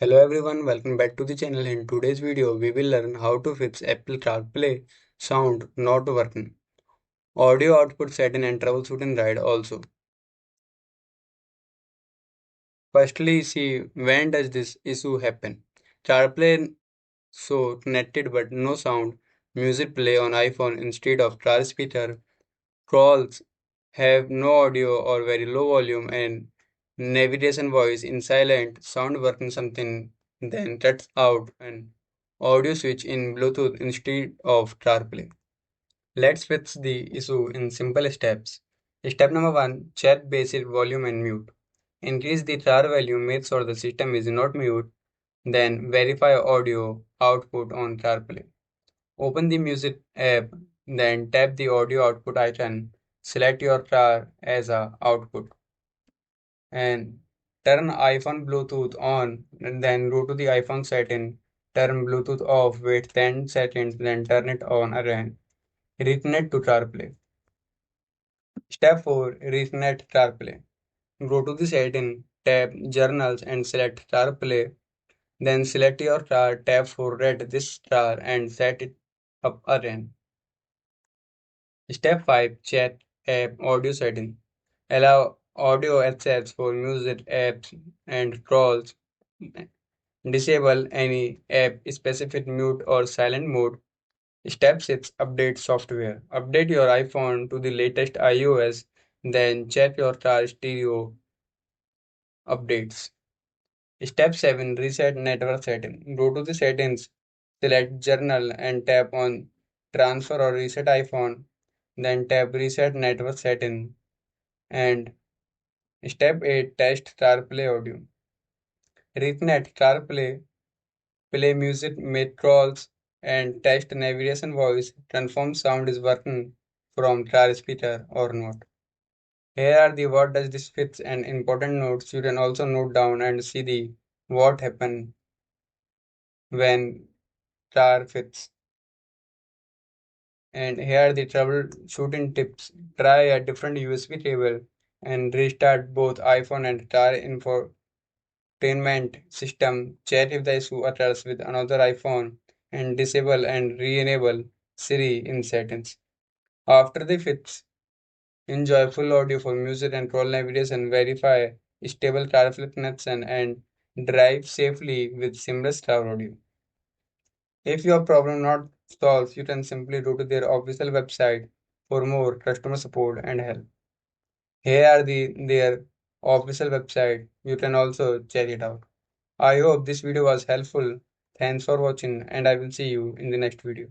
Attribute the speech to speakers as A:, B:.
A: Hello everyone, welcome back to the channel. In today's video, we will learn how to fix Apple CarPlay sound not working, audio output setting and troubleshooting guide also. Firstly, see when does this issue happen. CarPlay so connected but no sound, music play on iPhone instead of car speaker, calls have no audio or very low volume and navigation voice in silent, sound working something then cuts out and audio switch in Bluetooth instead of CarPlay. Let's fix the issue in simple steps. Step number 1, check basic volume and mute. Increase the car value, make sure the system is not mute, then verify audio output on CarPlay. Open the music app, then tap the audio output icon. Select your car as a output and turn iPhone Bluetooth on. And then go to the iPhone setting, turn Bluetooth off, wait 10 seconds, then turn it on again. Reconnect to CarPlay. Step 4, Reconnect CarPlay. Go to the setting, tap Journals and select CarPlay. Then select your car, tap for Red this car and set it up again. Step 5, Chat app audio setting. Allow audio access for music apps and calls. Disable any app specific mute or silent mode. Step 6, Update software. Update your iPhone to the latest iOS, then check your car stereo updates. Step 7, Reset network setting. Go to the settings, select Journal and tap on Transfer or Reset iPhone, then tap Reset network setting. And step 8, Test CarPlay audio. Reconnect CarPlay, play music, make calls, and test navigation voice. Confirm sound is working from car speaker or not. Here are the what does this fix and important notes. You can also note down and see the what happened when car fits. And here are the troubleshooting tips. Try a different USB cable and restart both iPhone and car infotainment system. Check if the issue occurs with another iPhone and disable and re-enable Siri in settings. After the fix, enjoy full audio for music and call navigation. Verify stable CarPlay connection and drive safely with seamless car audio. If your problem not solved, you can simply go to their official website for more customer support and help. Here are their official website. You can also check it out. I hope this video was helpful. Thanks for watching and I will see you in the next video.